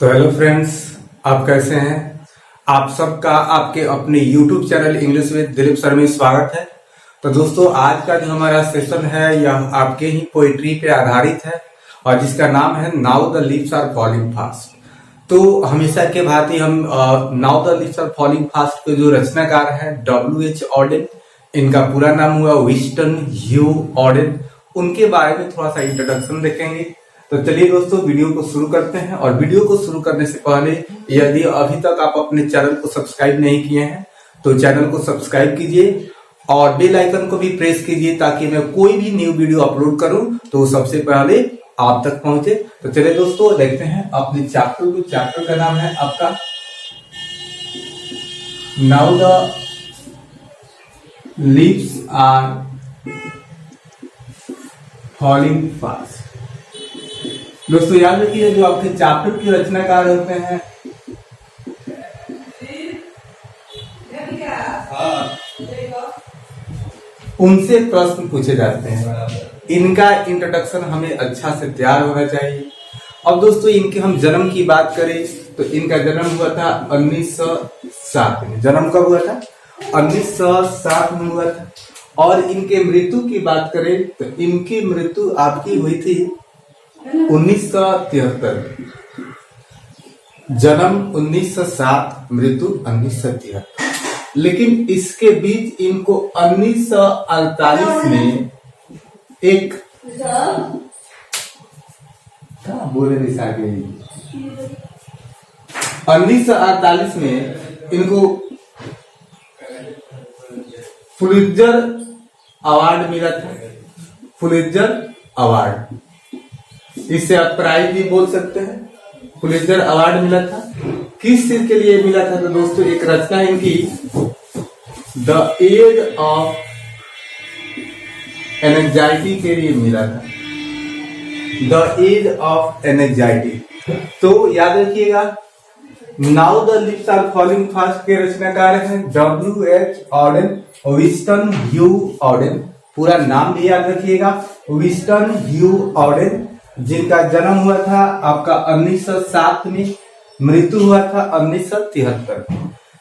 तो hello friends, आप कैसे हैं। आप सबका आपके अपने YouTube channel English with Dilip sir में स्वागत है। तो दोस्तों, आज का जो हमारा सेशन है यह आपके ही पोइट्री पे आधारित है और जिसका नाम है now the leaves are falling fast. तो हमेशा के भांति हम now the leaves are falling fast के जो रचनाकार हैं W.H. ऑडेन, इनका पूरा नाम हुआ विंस्टन ह्यू ऑडेन, उनके बारे में थोड़ा सा इंट्रोडक्शन देखेंगे। तो चलिए दोस्तों, वीडियो को शुरू करते हैं। और वीडियो को शुरू करने से पहले यदि अभी तक आप अपने चैनल को सब्सक्राइब नहीं किए हैं तो चैनल को सब्सक्राइब कीजिए और बेल आइकन को भी प्रेस कीजिए ताकि मैं कोई भी न्यू वीडियो अपलोड करूं तो वो सबसे पहले आप तक पहुंचे। तो चलिए दोस्तों, देखते हैं अपने चैप्टर को। चैप्टर का नाम है आपका now the leaves are falling fast. दोस्तों याद रखिए, जो आपके चैप्टर के रचनाकार होते हैं उनसे प्रश्न पूछे जाते हैं। इनका इंट्रोडक्शन हमें अच्छा से तैयार होना चाहिए। अब दोस्तों, इनके हम जन्म की बात करें तो इनका जन्म हुआ था 1907 में। जन्म कब हुआ था? 1907 में हुआ था। और इनके मृत्यु की बात करें तो इनकी मृत्यु आपकी हुई थी 1973। जन्म 1907, मृत्यु 1973। लेकिन इसके बीच इनको 1948 में एक बोले 1948 में इनको पुलित्जर अवार्ड मिला था। पुलित्जर अवार्ड, इससे आप प्राइज भी बोल सकते हैं। पुलित्जर अवार्ड मिला था। किस चीज के लिए मिला था? तो दोस्तों, एक रचना इनकी द एज ऑफ एंजाइटी के लिए मिला था। The age of anxiety. तो याद रखिएगा, now the leaves are falling fast के रचनाकार हैं W.H. Auden, Wystan Hugh Auden. पूरा नाम भी याद रखिएगा, विंस्टन ह्यू ऑडेन, जिनका जन्म हुआ था आपका 1907 में, मृत्यु हुआ था 1973।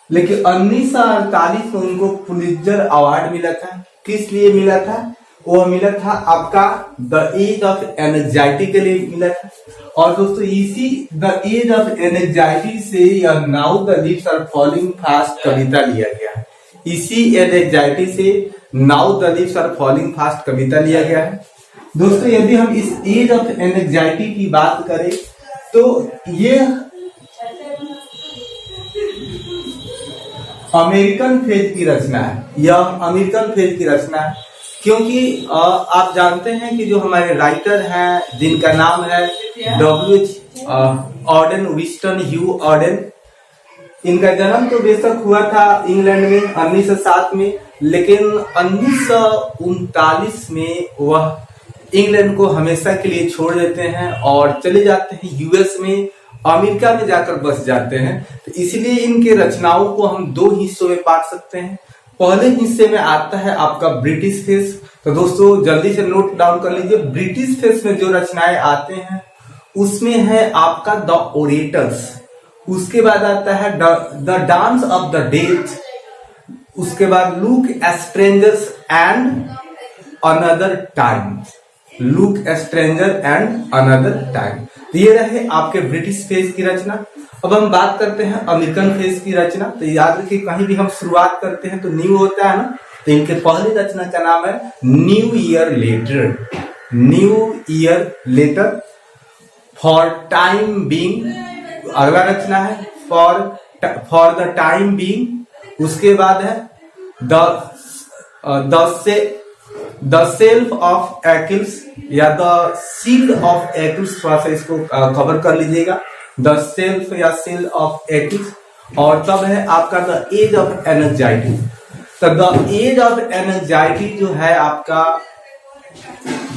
लेकिन 1948 में उनको पुलित्जर अवार्ड मिला था। किस लिए मिला था? वो मिला था आपका द एज ऑफ एंजाइटी के लिए मिला था। और दोस्तों, इसी द एज ऑफ एंजाइटी से यह now the leaves are falling fast कविता लिया गया है। इसी एंजाइटी से now the leaves are falling fast कविता लिया गया है। दोस्तों, यदि हम इस एज ऑफ एंजाइटी की बात करें तो ये अमेरिकन फेज की रचना है। यह अमेरिकन फेज की रचना है क्योंकि आप जानते हैं कि जो हमारे राइटर हैं जिनका नाम है W.H. Auden, Wystan Hugh Odean, इनका जन्म तो बेशक हुआ था इंग्लैंड में 1907 में, लेकिन 1939 में वह इंग्लैंड को हमेशा के लिए छोड़ देते हैं और चले जाते हैं यूएस में, अमेरिका में जाकर बस जाते हैं। तो इसलिए इनके रचनाओं को हम दो हिस्सों में बांट सकते हैं। पहले हिस्से में आता है आपका ब्रिटिश फेस। तो दोस्तों, जल्दी से नोट डाउन कर लीजिए। ब्रिटिश फेस में जो रचनाएं आते हैं उसमें है आपका द ओरेटर्स, उसके बाद आता है the dance of the death, उसके बाद look strangers and another time, look stranger and another time. ये रहे आपके ब्रिटिश फेज की रचना। अब हम बात करते हैं अमेरिकन फेज की रचना। तो याद रखिए, कहीं भी हम शुरुआत करते हैं तो न्यू होता है ना, तो इनके पहली रचना का नाम है new year later. New year later. For time being अगला रचना है फॉर द टाइम बीइंग। उसके बाद है द सेल्फ ऑफ एकिल्स या द सील ऑफ एकिल्स, थोड़ा सा इसको कवर कर लीजिएगा, द सेल्फ या सील ऑफ एकिल्स। और तब है आपका द एज ऑफ एंजाइटी। तो द एज ऑफ एंजाइटी जो है आपका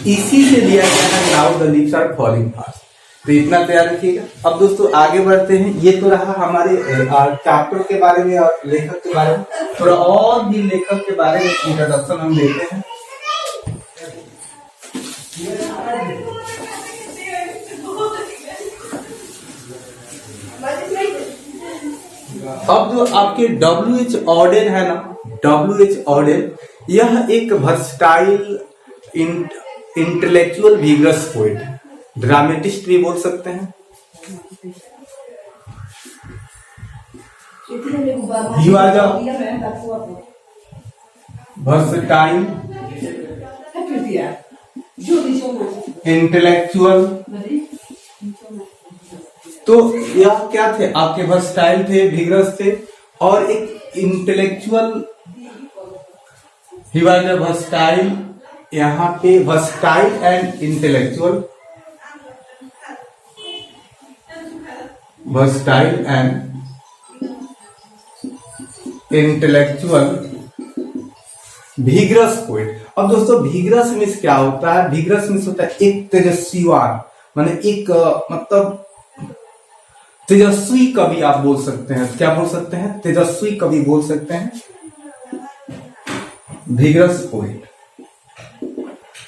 इसी से लिया गया है now the leaves are falling fast. तो इतना तैयार रखिएगा। अब दोस्तों आगे बढ़ते हैं। ये तो रहा हमारे चैप्टर के बारे में और लेखक के बारे में। थोड़ा और भी लेखक के बारे में इंट्रोडक्शन हम देते हैं। अब जो आपके WH ऑडेन है ना, WH ऑडेन, यह एक versatile intellectual vigorous poet, dramatist भी बोल सकते हैं। He was a versatile intellectual. तो यह क्या थे आपके, वर्सटाइल थे, विगरस थे और एक intellectual. He was a versatile, यहाँ पे versatile and intellectual, versatile and intellectual vigorous poet. अब दोस्तों विगरस मीन्स क्या होता है? विगरस मीन्स होता है एक तेजस्वीवान, माने एक मतलब तेजस्वी कवि आप बोल सकते हैं। क्या बोल सकते हैं? तेजस्वी कवि बोल सकते हैं, विगरस पोएट।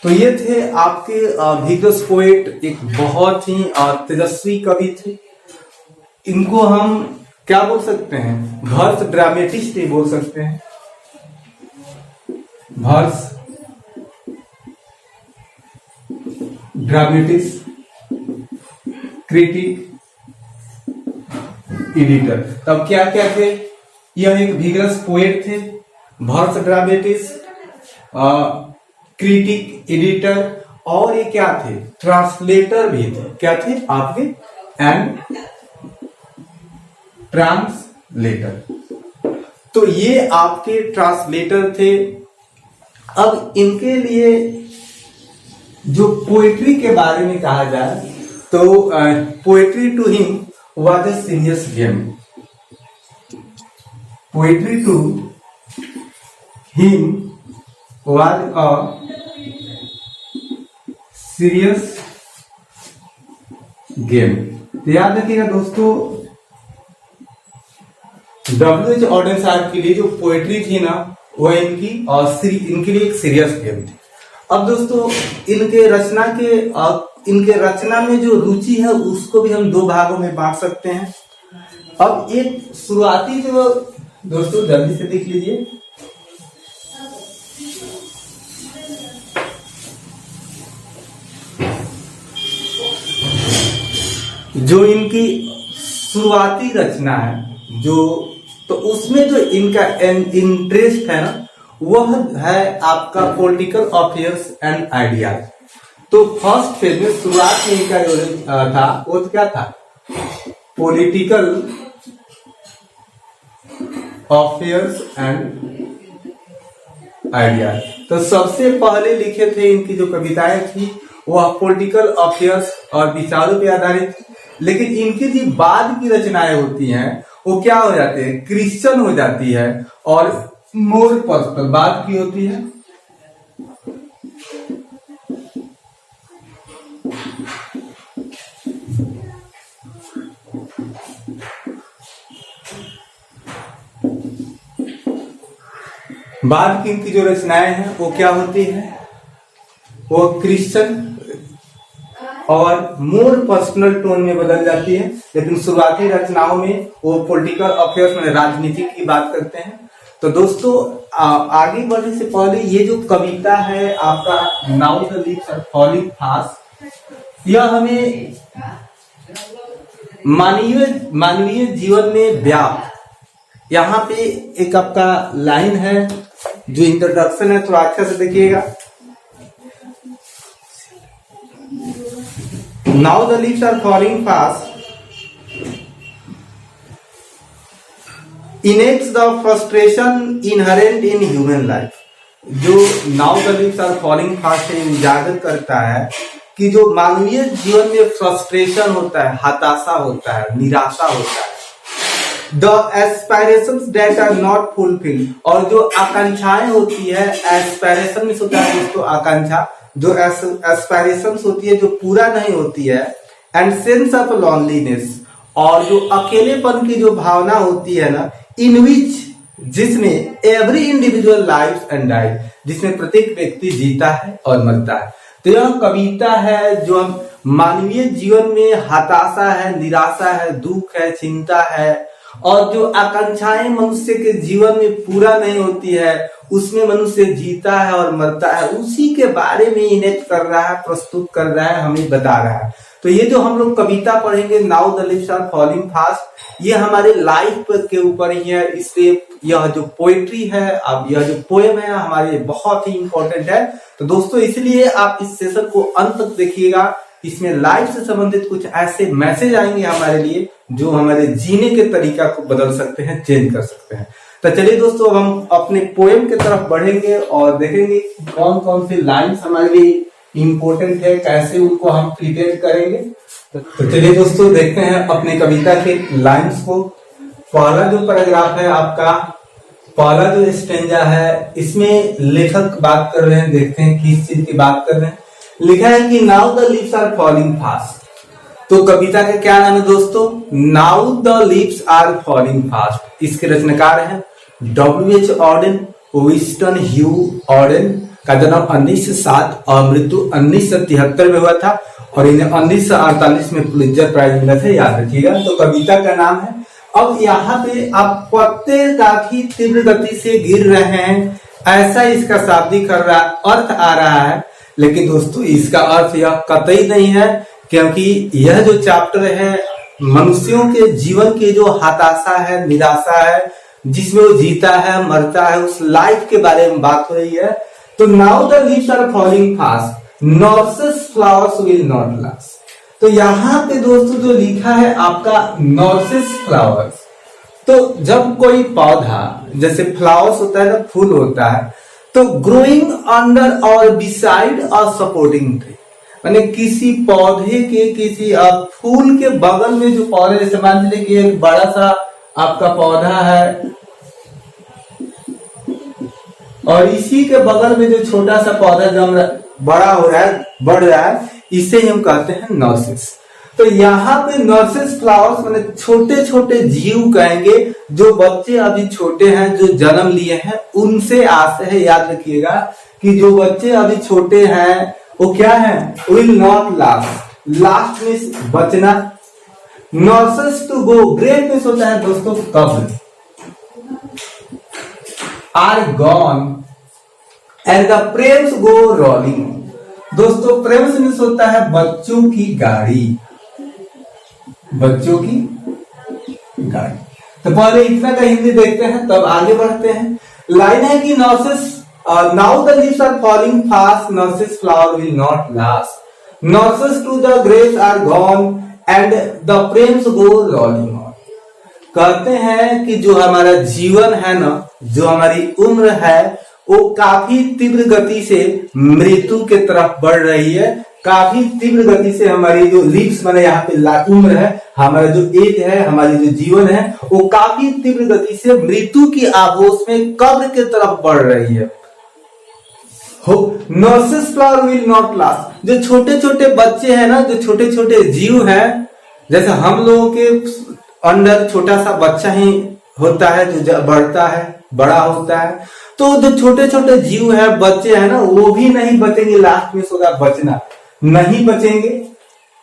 तो ये थे आपके विगरस पोएट, एक बहुत ही तेजस्वी कवि थे। इनको हम क्या बोल सकते हैं? वर्स ड्रामेटिस्ट भी बोल सकते हैं, वर्स ड्रामेटिस्ट, क्रिटिक, एडिटर। तब क्या क्या थे? यह एक विगरस पोएट थे, वर्स ड्रामेटिस्ट, क्रिटिक, एडिटर और ये क्या थे? ट्रांसलेटर भी थे। क्या थे आपके? And translator. तो ये आपके ट्रांसलेटर थे। अब इनके लिए जो पोएट्री के बारे में कहा जाए तो poetry to him was a serious game. Poetry to him was a serious game. तो याद रखिएगा दोस्तों, WH ऑडेन साहब के लिए जो पोएट्री थी ना, वह इनके लिए एक सीरियस गेम थी। अब दोस्तों इनके रचना में जो रुचि है उसको भी हम दो भागों में बांट सकते हैं। अब एक शुरुआती जो दोस्तों जल्दी से देख लीजिए, जो इनकी शुरुआती रचना है तो उसमें जो इनका इंटरेस्ट है ना, वह है आपका पॉलिटिकल अफेयर्स एंड आइडियाज। तो फर्स्ट फेज में शुरुआत में इनका जो था वो तो क्या था? Political affairs and ideas. तो सबसे पहले लिखे थे इनकी जो कविताएं थी वह पॉलिटिकल अफेयर्स और विचारों पर आधारित। लेकिन इनकी जो बाद की रचनाएं होती हैं वो क्या हो जाते हैं? क्रिश्चियन हो जाती है और मोर पर्सनल बात की होती है। बाद की इनकी जो रचनाएं हैं वो क्या होती है? वो क्रिश्चियन और मोर पर्सनल टोन में बदल जाती है। लेकिन शुरुआती रचनाओं में वो पॉलिटिकल अफेयर्स में राजनीति की बात करते हैं। तो दोस्तों आगे बढ़ने से पहले ये जो कविता है आपका now the leaves are falling fast, यह हमें मानवीय जीवन में व्याप्त, यहाँ पे एक आपका लाइन है जो इंट्रोडक्शन है, थोड़ा अच्छा से देखिएगा। Now the leaves are falling fast. Enacts the frustration inherent in human life. जो now the leaves are falling fast है, उजागर करता है कि जो मानवीय जीवन में फ्रस्ट्रेशन होता है, हताशा होता है, निराशा होता है। The aspirations that are not fulfilled, और जो आकांक्षाएं होती है, एस्पायरेशन में होता है दोस्तों आकांक्षा, जो एस्पायरेशंस होती है जो पूरा नहीं होती है, एंड सेंस ऑफ लॉनलीनेस, और जो अकेलेपन की जो भावना होती है ना, इन विच, जिसमें every individual life and die, जिसमें प्रत्येक व्यक्ति जीता है और मरता है। तो यह कविता है जो हम मानवीय जीवन में हताशा है, निराशा है, दुख है, चिंता है और जो आकांक्षाएं मनुष्य के जीवन में पूरा नहीं होती है, उसमें मनुष्य जीता है और मरता है, उसी के बारे में इनेक्ट कर रहा है, प्रस्तुत कर रहा है, हमें बता रहा है। तो ये जो हम लोग कविता पढ़ेंगे, now the leaves are falling fast, ये हमारे लाइफ के ऊपर ही है। इसलिए यह जो पोएट्री है, अब यह जो पोएम है हमारे लिए बहुत ही इंपॉर्टेंट है। तो दोस्तों इसलिए आप इस सेशन को अंत तक देखिएगा। इसमें लाइफ से संबंधित कुछ ऐसे मैसेज आएंगे हमारे लिए जो हमारे जीने के तरीका को बदल सकते हैं, चेंज कर सकते हैं। तो चलिए दोस्तों, अब हम अपने पोएम की तरफ बढ़ेंगे और देखेंगे कौन कौन सी लाइन्स हमारे लिए इम्पोर्टेंट है, कैसे उनको हम प्रिपेयर करेंगे। तो चलिए दोस्तों देखते हैं अपने कविता के लाइन्स को। पहला जो पैराग्राफ है आपका, पहला जो स्टेंजा है, इसमें लेखक बात कर रहे हैं, देखते हैं किस चीज की बात कर रहे हैं। लिखा है कि now the leaves are falling fast. तो कविता का क्या नाम है दोस्तों? Now the leaves are falling fast. इसके रचनाकार हैं W.H. Auden, Wystan Hugh Odean का जन्म 1907 और मृत्यु 1973 में हुआ था और इन्हें 1948 में पुलित्जर प्राइज मिला था, याद रखिएगा। तो कविता का नाम है। अब यहाँ पे आप पत्ते काफी तीव्र गति से गिर रहे हैं, ऐसा इसका शाब्दिक अर्थ आ रहा है। लेकिन दोस्तों इसका अर्थ यह कतई नहीं है, क्योंकि यह जो चैप्टर है मनुष्यों के जीवन की जो हताशा है, निराशा है, जिसमें वो जीता है, मरता है, उस लाइफ के बारे में बात हो रही है। तो now the leaves are falling fast, nurse's flowers will not last. तो यहाँ पे दोस्तों जो लिखा है आपका नॉर्सेस फ्लावर्स, तो जब कोई पौधा जैसे फ्लावर्स होता है ना, फूल होता है, तो ग्रोइंग अंडर और बिसाइड अ सपोर्टिंग ट्री, माने किसी पौधे के किसी फूल के बगल में जो पौधे, जैसे मान लीजिए कि एक बड़ा सा आपका पौधा है और इसी के बगल में जो छोटा सा पौधा जम बड़ा हो रहा है, बढ़ रहा है, इसे हम कहते हैं नर्सेस। तो यहाँ पे नर्सेस फ्लावर्स माने छोटे छोटे जीव कहेंगे, जो बच्चे अभी छोटे हैं, जो जन्म लिए हैं, उनसे आशा है। याद रखिएगा कि जो बच्चे अभी छोटे हैं वो क्या है? Will not last. Last means बचना। Nurses to go, grave means होता है दोस्तों कब्र। Are gone and the prams go rolling. दोस्तों प्रेम्स मीन्स होता है बच्चों की गाड़ी, बच्चों की गाड़ी। तो पहले इतना का हिंदी देखते हैं, तब आगे बढ़ते हैं। लाइन है कि nurses now the leaves are falling fast, nurses flower will not last, nurses to the graves are gone and the prams go rolling on. कहते हैं कि जो हमारा जीवन है ना, जो हमारी उम्र है, वो काफी तीव्र गति से मृत्यु के तरफ बढ़ रही है। काफी तीव्र गति से हमारी जो लीव्स माने यहाँ पे उम्र है, हमारा जो एज है, हमारी जो जीवन है, वो काफी तीव्र गति से मृत्यु की आगोश में कब्र के तरफ बढ़ रही है। Nurses flower will not last. जो छोटे छोटे बच्चे हैं ना, जो छोटे छोटे जीव हैं, जैसे हम लोगों के अंदर छोटा सा बच्चा ही होता है जो बढ़ता है, बड़ा होता है, तो जो छोटे छोटे जीव है, बच्चे हैं ना, वो भी नहीं बचेंगे। लास्ट में होगा बचना, नहीं बचेंगे।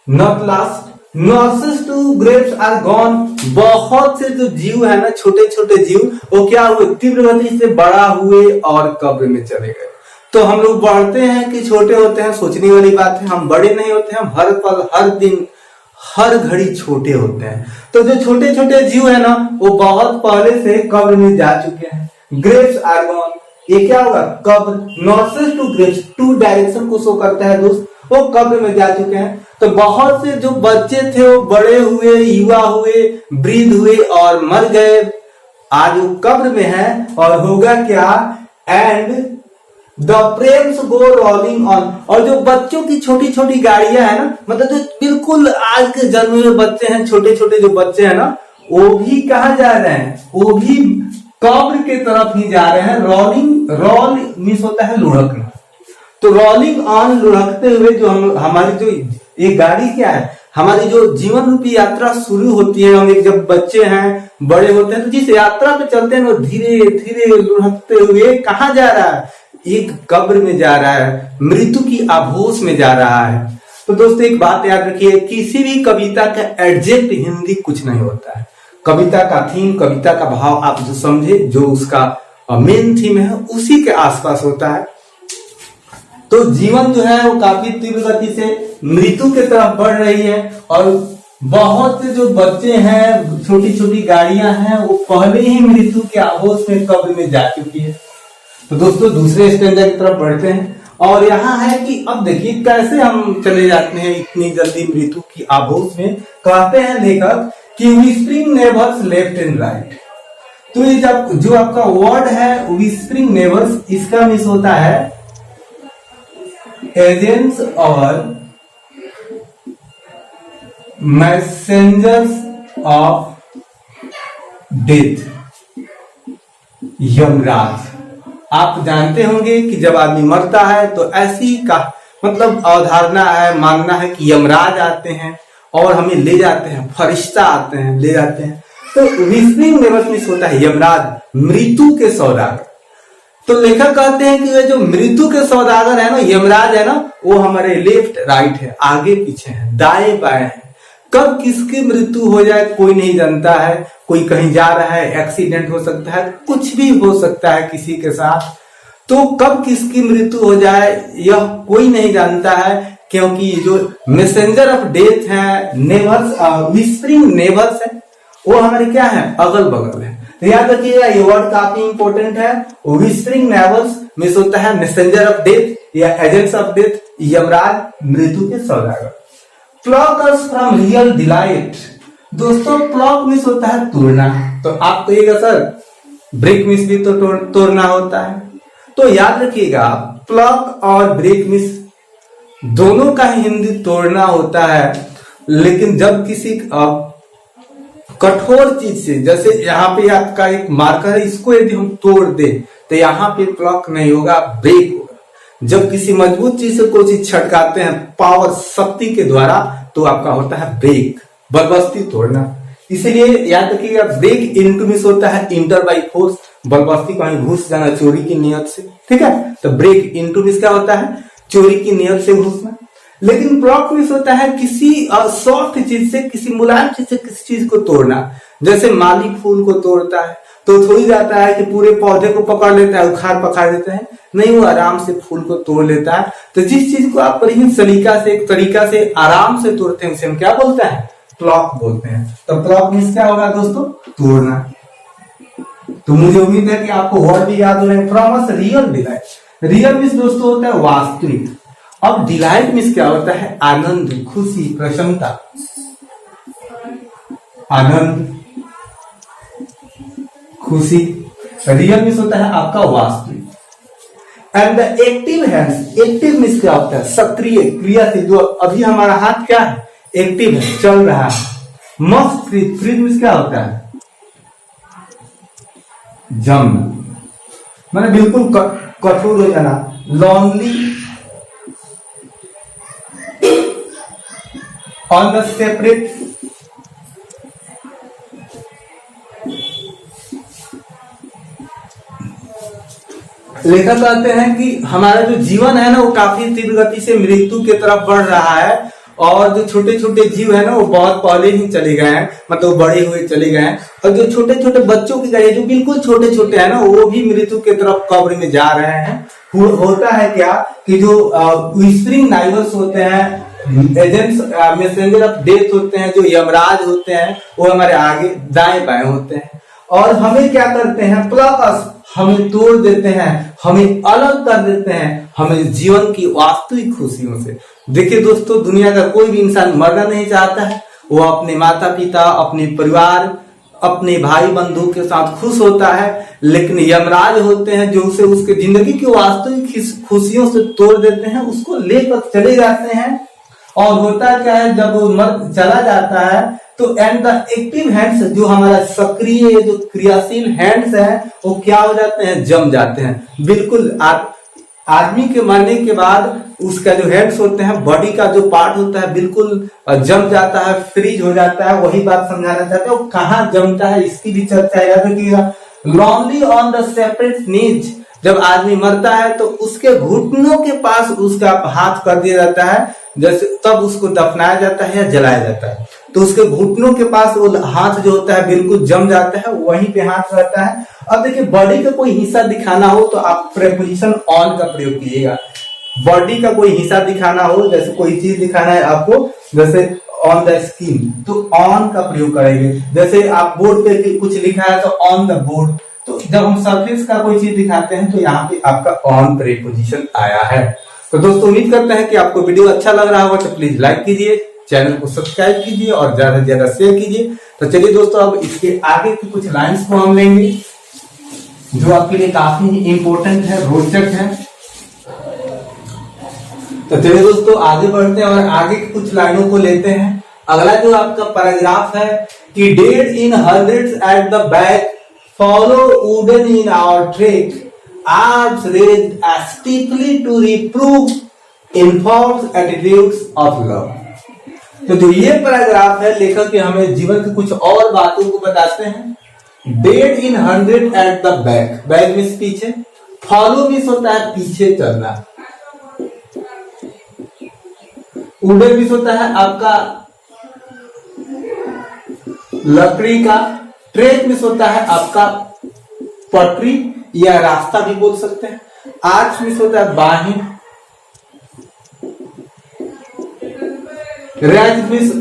Not last, nurses to graves are gone. बहुत से जो जीव है ना, छोटे छोटे जीव, वो क्या हुए? तीव्र गति से बड़ा हुए और कब्र में चले गए। तो हम लोग बढ़ते हैं कि छोटे होते हैं, सोचने वाली बात है। हम बड़े नहीं होते, हम हर पल, हर दिन, हर घड़ी छोटे होते हैं। तो जो छोटे छोटे जीव है ना, वो बहुत पहले से कब्र में जा चुके हैं। ग्रेव्स आर गॉन, ये क्या होगा? कब्र। नॉर्सेस टू ग्रेव्स, टू डायरेक्शन को शो करता है दोस्त, वो कब्र में जा चुके हैं। तो बहुत से जो बच्चे थे वो बड़े हुए, युवा हुए, वृद्ध हुए और मर गए। आज वो कब्र में है और होगा क्या? And the prams go rolling on. और जो बच्चों की छोटी छोटी गाड़ियां है ना, मतलब जो बिल्कुल आज के जन्मे हुए बच्चे हैं, छोटे छोटे जो बच्चे हैं ना, वो भी कहाँ जा रहे हैं? वो भी कब्र के तरफ ही जा रहे हैं। रोलिंग, रोल मीन्स होता है लुढ़कना। तो रोलिंग ऑन, लुढ़कते हुए जो हमारी जो ये गाड़ी क्या है, हमारी जो जीवन रूपी यात्रा शुरू होती है। हम एक जब बच्चे हैं, बड़े होते हैं, तो जिस यात्रा पे चलते हैं वो धीरे धीरे लुढ़कते हुए कहाँ जा रहा है? एक कब्र में जा रहा है, मृत्यु की आभोश में जा रहा है। तो दोस्तों एक बात याद रखिए, किसी भी कविता का एडजेक्ट हिंदी कुछ नहीं होता है। कविता का थीम, कविता का भाव आप जो समझे, जो उसका मेन थीम है उसी के आसपास होता है। तो जीवन जो है वो काफी तीव्र गति से मृत्यु की तरफ बढ़ रही है और बहुत से जो बच्चे हैं, छोटी छोटी गाड़ियां हैं, वो पहले ही मृत्यु के आहोश में कब्र में जा चुकी है। तो दोस्तों दूसरे स्टैंडर्ड की तरफ बढ़ते हैं और यहाँ है कि अब देखिए कैसे हम चले जाते हैं इतनी जल्दी मृत्यु की आहोश में। कहते हैं लेखक कि whispering neighbours left and right. तो ये जब जो आपका वर्ड है विस्परिंग नेबर्स, इसका मिस होता है एजेंट्स और मैसेंजर्स ऑफ डेथ, यमराज। आप जानते होंगे कि जब आदमी मरता है तो ऐसी का मतलब अवधारणा है, मानना है कि यमराज आते हैं और हमें ले जाते हैं, फरिश्ता आते हैं, ले जाते हैं। तो विस्परिंग नेबर्स मिस होता है यमराज, मृत्यु के सौदागर। तो लेखक कहते हैं कि वे जो मृत्यु के सौदागर है ना, यमराज है ना, वो हमारे लेफ्ट राइट है, आगे पीछे है, दाएं बाएं है। कब किसकी मृत्यु हो जाए कोई नहीं जानता है। कोई कहीं जा रहा है, एक्सीडेंट हो सकता है, कुछ भी हो सकता है किसी के साथ। तो कब किसकी मृत्यु हो जाए यह कोई नहीं जानता है, क्योंकि जो मैसेंजर ऑफ डेथ है, नेबर्स, विस्परिंग नेबर्स है, वो हमारे क्या है, अगल बगल है। तो याद रखिएगा ये वर्ड काफी इंपॉर्टेंट है। विस्परिंग नेबर्स मिस होता है मैसेंजर ऑफ डेथ या एजेंट्स ऑफ डेथ, यमराज, मृत्यु के सौदागर। प्लॉक अस फ्रॉम रियल डिलाइट। दोस्तों प्लॉक मिस होता है तोड़ना। तो आप कहिएगा सर ब्रेक मिस भी तो तोड़ना होता है। तो याद रखिएगा प्लॉक और ब्रेक मिस दोनों का हिंदी तोड़ना होता है। लेकिन जब किसी कठोर चीज से, जैसे यहाँ पे आपका एक मार्कर है, इसको यदि हम तोड़ दे तो यहाँ पे प्लॉक नहीं होगा, ब्रेक होगा। जब किसी मजबूत चीज से कोई चीज छटकाते हैं पावर, शक्ति के द्वारा, तो आपका होता है ब्रेक, बलबस्ती तोड़ना। इसलिए याद रखिएगा ब्रेक इनटू मिस होता है इंटर बाई फोर्स, बलबस्ती कहीं घुस जाना चोरी की नियत से, ठीक है। तो ब्रेक इनटू मिस क्या होता है, चोरी की नियत से घुसना। लेकिन प्लॉक मिस होता है किसी सॉफ्ट चीज से, किसी मुलायम चीज से किसी चीज को तोड़ना। जैसे माली फूल को तोड़ता है तो थोड़ी जाता है कि पूरे पौधे को पकड़ लेता है, उखाड़ पखाड़ देता है, नहीं, वो आराम से फूल को तोड़ लेता है। तो जिस चीज को आप परिहीन सलीका से, एक तरीका से आराम से तोड़ते हैं उसे हम क्या बोलते हैं, प्लॉक बोलते हैं। तो प्लॉक मिस क्या होगा दोस्तों, तोड़ना। तो मुझे उम्मीद है कि आपको वर्ड भी याद हो रहे हैं। From us real delight. Real miss दोस्तों होता है वास्तविक। अब डिलाइट मिस क्या होता है, आनंद, खुशी, प्रसन्नता, आनंद, खुशी। रियल मिस होता है आपका वास्तविक। And the active hands, active miss क्या होता है, सक्रिय, क्रिया से, जो अभी हमारा हाथ क्या है, एक्टिव है, चल रहा है। मस्ट फ्रीज, फ्रीज मिस क्या होता है, जम, मैंने बिल्कुल कठोर हो जाना। लॉन्गली, ऑन द सेपरेट, लेखक कहते हैं कि हमारा जो जीवन है ना वो काफी तीव्र गति से मृत्यु की तरफ बढ़ रहा है और जो छोटे छोटे जीव है ना वो बहुत पहले ही चले गए हैं, मतलब बड़े हुए चले गए हैं। और जो छोटे छोटे बच्चों की गाड़ी जो बिल्कुल छोटे छोटे है ना वो भी मृत्यु की तरफ कब्र में जा रहे हैं। होता है क्या कि जो विस्परिंग नेबर्स होते हैं, एजेंट्स, मैसेंजर ऑफ डेथ होते हैं, जो यमराज होते हैं, वो हमारे आगे दाएं बाएं होते हैं और हमें क्या करते हैं, प्लॉक अस, हमें तोड़ देते हैं, हमें अलग कर देते हैं, हमें जीवन की वास्तविक खुशियों से। देखिए दोस्तों, दुनिया का कोई भी इंसान मरना नहीं चाहता है। वो अपने माता पिता, अपने परिवार, अपने भाई बंधु के साथ खुश होता है, लेकिन यमराज होते हैं जो उसे उसके जिंदगी की वास्तविक खुशियों से तोड़ देते हैं, उसको लेकर चले जाते हैं। और होता क्या है, जब वो मर चला जाता है तो एंड द एक्टिव हैंड्स, जो हमारा सक्रिय, जो क्रियाशील हैंड्स है, वो क्या हो जाते हैं, जम जाते हैं। बिल्कुल आदमी के मरने के बाद उसका जो हैंड्स होते हैं, बॉडी का जो पार्ट होता है, बिल्कुल जम जाता है, फ्रीज हो जाता है। वही बात समझाना चाहते हैं, वो कहाँ जमता है इसकी भी चर्चा याद रखिएगा। लॉन्गली ऑन द सेपरेट नीज, जब आदमी मरता है तो उसके घुटनों के पास उसका हाथ कर दिया जाता है, जैसे तब उसको दफनाया जाता है या जलाया जाता है। तो उसके घुटनों के पास वो हाथ जो होता है बिल्कुल जम जाता है, वहीं पे हाथ रहता है। अब देखिए बॉडी का कोई हिस्सा दिखाना हो तो आप प्रेपोजिशन ऑन का प्रयोग कीजिएगा। बॉडी का कोई हिस्सा दिखाना हो, जैसे कोई चीज दिखाना है आपको, जैसे ऑन द स्क्रीन, तो ऑन का प्रयोग करेंगे। जैसे आप बोर्ड पे कुछ लिखा है तो ऑन द बोर्ड। तो जब हम सरफेस का कोई चीज दिखाते हैं तो यहाँ पे आपका ऑन प्रीपोजिशन आया है। तो दोस्तों उम्मीद करते हैं कि आपको वीडियो अच्छा लग रहा होगा, तो प्लीज लाइक कीजिए, चैनल को सब्सक्राइब कीजिए और ज्यादा से ज्यादा शेयर कीजिए। तो चलिए दोस्तों अब इसके आगे की कुछ लाइन्स को हम लेंगे जो आपके लिए काफी इंपॉर्टेंट है, रोचक है। तो चलिए दोस्तों आगे बढ़ते हैं और आगे की कुछ लाइनों को लेते हैं। अगला जो आपका पैराग्राफ है कि dead in hundreds at the back follow wooden in our trek, arms raised steeply to reprove informs attitudes of love। तो जो ये पैराग्राफ है लेखक के हमें जीवन की कुछ और बातों को बताते हैं। Dead in hundred eight the back, back means पीछे, फॉलो मीन्स होता है पीछे चलना, वुडन मीन्स होता है आपका लकड़ी का, ट्रेक मिस होता है आपका पटरी या रास्ता भी बोल सकते हैं, आर्च मिस होता है बाहें, रेज मिस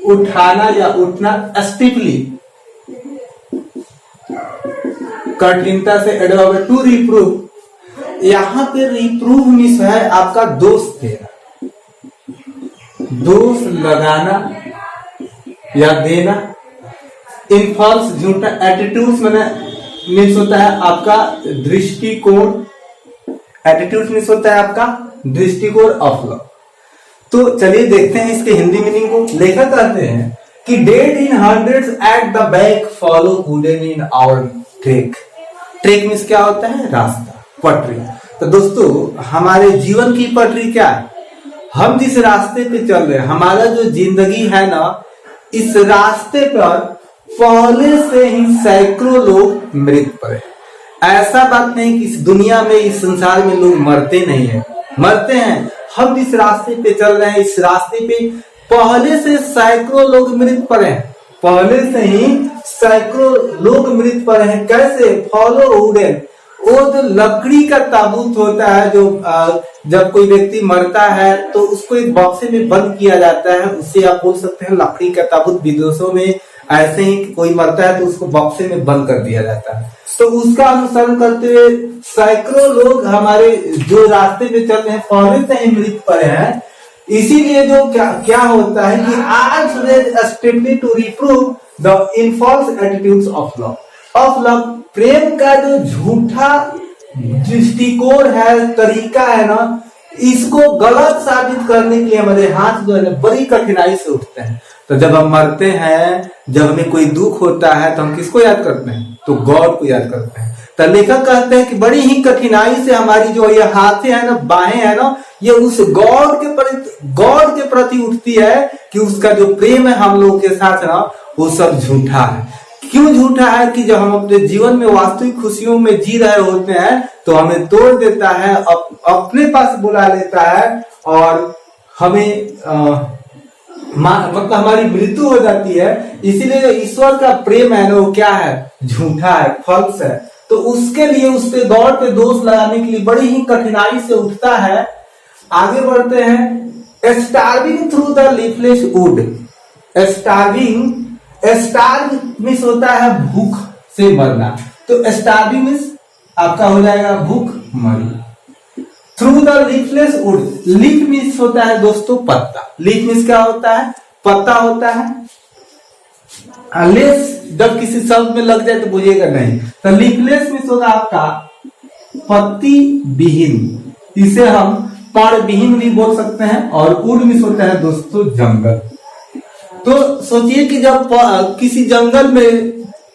उठाना या उठना, स्टीपली कठिनता से, एडवांस टू रिप्रूव, यहां पे रिप्रूव मिस है आपका दोष देना, दोष लगाना या देना, इनफॉल्स झूठा, एटीट्यूड्स मैंने मीन्स होता है आपका दृष्टिकोण, एटीट्यूड मीन्स होता है आपका दृष्टिकोण ऑफ लव। तो चलिए देखते हैं इसके हिंदी मीनिंग को। लेखक कहते हैं कि dead in hundreds at the back follow wooden in our track. Track means क्या होता है? रास्ता, पटरी। तो दोस्तों हमारे जीवन की पटरी क्या है? हम जिस रास्ते पे चल रहे हैं, हमारा जो जिंदगी है ना, इस रास्ते पर पहले से ही सैकड़ों लोग मृत पड़े। ऐसा बात नहीं कि इस दुनिया में, इस संसार में लोग मरते नहीं है, मरते हैं। हम जिस रास्ते पे चल रहे हैं, इस रास्ते पे पहले से सैकड़ों लोग मृत पड़े हैं, पहले से ही सैकड़ों लोग मृत पड़े हैं। कैसे? फॉलो वुडन, वो जो लकड़ी का ताबूत होता है, जो जब कोई व्यक्ति मरता है तो उसको एक बॉक्से में बंद किया जाता है, उससे आप बोल सकते हैं लकड़ी का ताबूत। विदेशों में ऐसे ही कोई मरता है तो उसको बॉक्से में बंद कर दिया जाता है। तो उसका अनुसरण करते हुए सैकड़ों लोग हमारे जो रास्ते पे चल रहे हैं पहले से ही मृत पड़े हैं। इसीलिए जो क्या होता है कि आज steeply to reprove the in false attitudes of love, प्रेम का जो झूठा दृष्टिकोण है, तरीका है ना, इसको गलत साबित करने के लिए हमारे हाथ जो है बड़ी कठिनाई से उठते हैं। तो जब हम मरते हैं, जब हमें कोई दुख होता है तो हम किसको याद करते हैं? तो गॉड को याद करते हैं। तो लेखक कहते हैं कि बड़ी ही कठिनाई से हमारी जो ये हाथें हैं ना, बाहें हैं ना, ये उस गॉड के प्रति उठती है कि उसका जो प्रेम है हम लोगों के साथ ना, वो सब झूठा है। क्यों झूठा है? कि जब हम अपने जीवन में वास्तविक खुशियों में जी रहे होते हैं तो हमें तोड़ देता है, अपने पास बुला लेता है और हमें मतलब हमारी मृत्यु हो जाती है। इसीलिए ईश्वर का प्रेम है ना, वो क्या है? झूठा है, फॉल्स है। तो उसके लिए, उसके गॉड पे दोष लगाने के लिए बड़ी ही कठिनाई से उठता है। आगे बढ़ते हैं। Starving through the leafless would, starve means होता है भूख से मरना। तो स्टार्विंग मीन्स आपका हो जाएगा भूख मरी। Through the leafless would, leaf means होता है दोस्तों पत्ता। लीफ मीन्स क्या होता है? पत्ता होता है। लेस जब किसी शब्द में लग जाए तो बुझेगा नहीं। तो लीफलेस मीन्स होगा आपका पत्ती विहीन, इसे हम पर्ण विहीन भी बोल सकते हैं। और वुड मीन्स होता है दोस्तों जंगल। तो सोचिए कि जब किसी जंगल में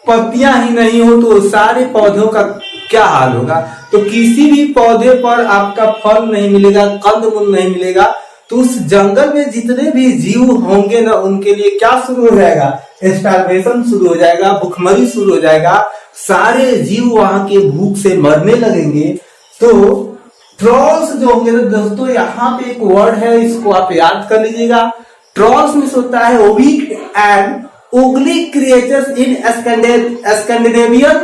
पत्तियां ही नहीं हो तो सारे पौधों का क्या हाल होगा। तो किसी भी पौधे पर आपका फल नहीं मिलेगा, कंदमूल नहीं मिलेगा। तो उस जंगल में जितने भी जीव होंगे ना, उनके लिए क्या शुरू हो जाएगा? स्टार्वेशन शुरू हो जाएगा, भुखमरी शुरू हो जाएगा। सारे जीव वहां के भूख से मरने लगेंगे, तो ट्रॉल्स जो होंगे ना दोस्तों, यहाँ पे एक वर्ड है, इसको आप याद कर लीजिएगा। ट्रॉल्स में होता है ओवीक and ugly creatures in Scandinavian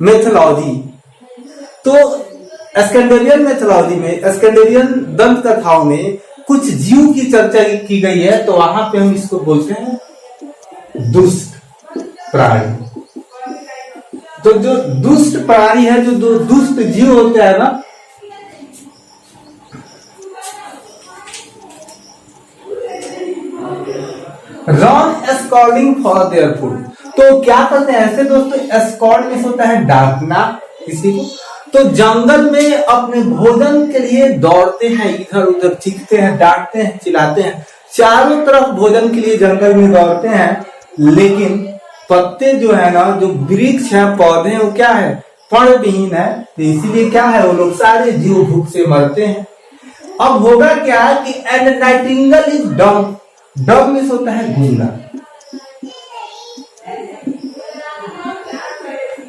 mythology. तो स्कैंडिनेवियन मेथोलॉजी में, स्कैंडिनेवियन दंत कथाओं में कुछ जीव की चर्चा की गई है, तो वहां पे हम इसको बोलते हैं दुष्ट प्राणी। तो जो दुष्ट प्राणी है, जो दुष्ट जीव होते हैं ना, run scolding for their food. तो क्या करते हैं ऐसे दोस्तों, स्कॉल्ड में होता है डांटना किसी को, तो जंगल में अपने भोजन के लिए दौड़ते हैं, इधर उधर चीखते हैं, डांटते हैं, चिल्लाते हैं, चारों तरफ भोजन के लिए जंगल में दौड़ते हैं। लेकिन पत्ते जो है ना, जो वृक्ष है, पौधे हैं, वो क्या है, फलविहीन है, तो इसीलिए क्या है, वो लोग सारे जीव भूख से मरते हैं। अब होगा क्या कि एंड नाइटिंगेल इज डम। डम में होता है गूंगा।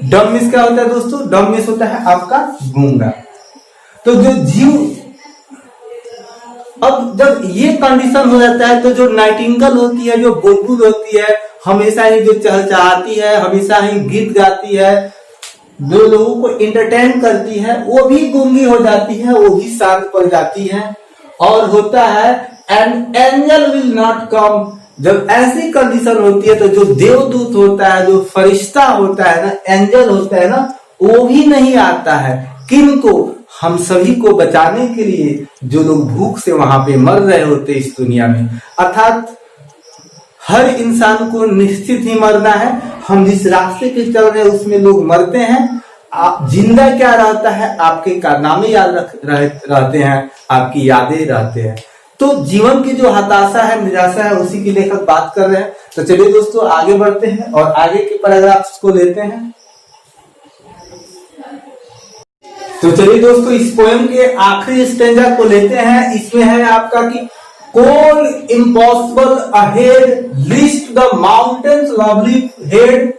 डम मिस क्या होता है दोस्तों, डम मिस होता है आपका गूंगा। तो जो जीव, अब जब ये कंडीशन हो जाता है, तो जो नाइटिंगेल होती है, जो बुलबुल होती है, हमेशा ही जो चहचहाती है, हमेशा ही गीत गाती है, जो लोगों को एंटरटेन करती है, वो भी गूंगी हो जाती है, वो भी शांत पड़ जाती है। और होता है and angel will not come. जब ऐसी कंडीशन होती है, तो जो देवदूत होता है, जो फरिश्ता होता है ना, एंजल होता है ना, वो भी नहीं आता है। किनको, हम सभी को बचाने के लिए, जो लोग भूख से वहां पे मर रहे होते इस दुनिया में। अर्थात हर इंसान को निश्चित ही मरना है। हम जिस रास्ते पे चल रहे हैं उसमें लोग मरते हैं। आप जिंदा क्या रहता है, आपके कारनामे याद रहते हैं, आपकी यादें रहते हैं। तो जीवन की जो हताशा है, निराशा है, उसी की लेखक बात कर रहे हैं। तो चलिए दोस्तों आगे बढ़ते हैं और आगे के पैराग्राफ्स को लेते हैं। तो चलिए दोस्तों इस पोएम के आखिरी स्टेंजा को लेते हैं। इसमें है आपका कि cold impossible ahead list the mountains lovely head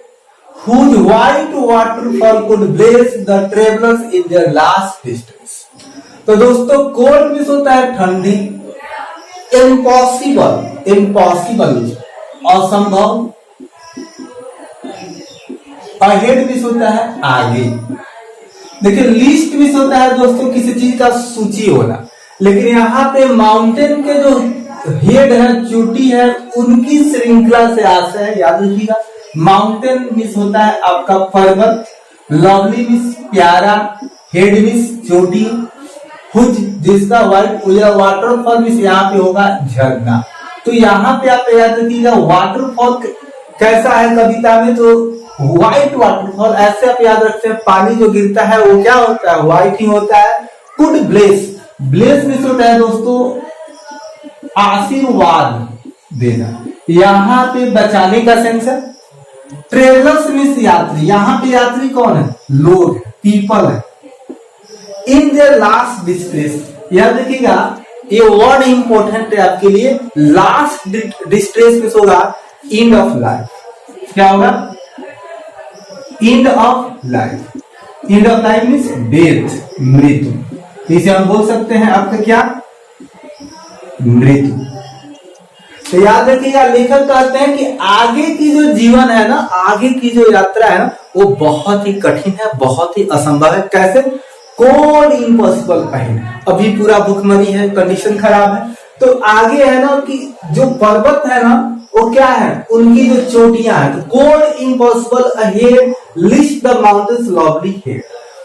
whose white waterfall could bless the travelers in their last distance। तो दोस्तों कोल्ड मिस होता है ठंडी, इम्पॉसिबल, इम्पॉसिबल असंभव, अहेड मिस होता है आगे। देखिए लिस्ट मिस होता है दोस्तों किसी चीज का सूची होना, लेकिन यहाँ पे माउंटेन के जो हेड है, चोटी है, उनकी श्रृंखला से आशय है, याद रखिएगा। माउंटेन मिस होता है आपका पर्वत, लवली मिस प्यारा, हेड मिस चोटी, हुज जिसका व्हाइट वाटरफॉल मिस यहाँ पे होगा झरना। तो यहाँ पे आप याद रखिएगा वाटरफॉल कैसा है कविता में, तो व्हाइट वाटरफॉल ऐसे आप याद रखते हैं, पानी जो गिरता है वो क्या होता है, व्हाइट ही होता है। कुड ब्लेस, ब्लेस मिस होता है दोस्तों आशीर्वाद देना, यहाँ पे बचाने का सेंस है। ट्रेवलर्स मीन्स यात्री, यहाँ पे यात्री कौन है, लोग, पीपल है। इन देयर लास्ट डिस्ट्रेस, याद रखिएगा ये वर्ड इंपॉर्टेंट है आपके लिए। लास्ट डिस्ट्रेस में होगा एंड ऑफ लाइफ। क्या होगा, end of life. End of life means death, मृत्यु। इसे हम बोल सकते हैं आपका क्या, मृत्यु। तो याद रखिएगा लेखक कहते हैं कि आगे की जो जीवन है ना, आगे की जो यात्रा है ना, वो बहुत ही कठिन है, बहुत ही असंभव है। कैसे, कोल्ड इम्पॉसिबल अहेड, अभी पूरा भूखमरी है, कंडीशन खराब है। तो आगे है ना कि जो पर्वत है ना, वो क्या है, उनकी जो चोटियां हैं। तो cold impossible ahead list the mountains lovely head,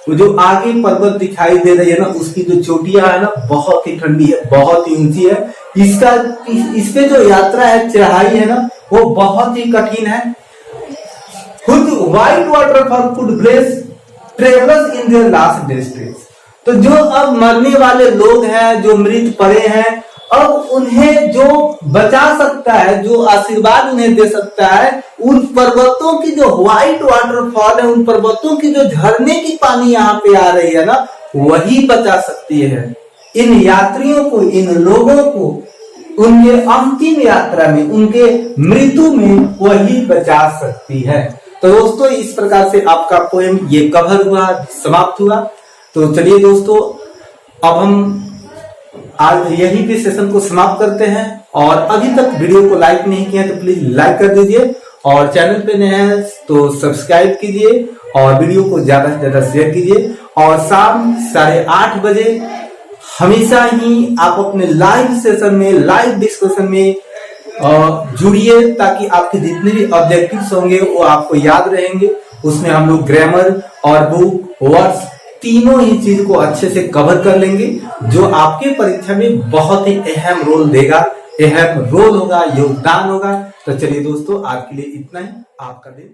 वो जो आगे पर्वत दिखाई दे रही है ना, उसकी जो चोटियां है ना, बहुत ही ठंडी है, बहुत ही ऊंची है। इसके जो यात्रा है, चढ़ाई है ना, वो बहुत ही कठिन है। खुद white waterfall could bless travellers in their last distress. तो जो अब मरने वाले लोग हैं, जो मृत पड़े हैं, अब उन्हें जो बचा सकता है, जो आशीर्वाद उन्हें दे सकता है, उन पर्वतों की जो व्हाइट वाटरफॉल है, उन पर्वतों की जो झरने की पानी यहाँ पे आ रही है ना, वही बचा सकती है इन यात्रियों को, इन लोगों को उनके अंतिम यात्रा में, उनके मृत्यु में वही बचा सकती है। तो दोस्तों इस प्रकार से आपका पोएम ये कवर हुआ, समाप्त हुआ। तो चलिए दोस्तों, अब हम आज यही पे सेशन को समाप्त करते हैं। और अभी तक वीडियो को लाइक नहीं किया तो प्लीज लाइक कर दीजिए, और चैनल पे नए हैं तो सब्सक्राइब कीजिए, और वीडियो को ज्यादा से ज्यादा शेयर कीजिए। और शाम 8:30 बजे हमेशा ही आप अपने लाइव सेशन में, लाइव डिस्कशन में जुड़िए, ताकि आपके जितने भी ऑब्जेक्टिव्स होंगे वो आपको याद रहेंगे। उसमें हम लोग ग्रामर और बुक, वर्ड्स तीनों ही चीज को अच्छे से कवर कर लेंगे, जो आपके परीक्षा में बहुत ही अहम रोल देगा, अहम रोल होगा, योगदान होगा। तो चलिए दोस्तों, आज के लिए इतना ही। आपका दिन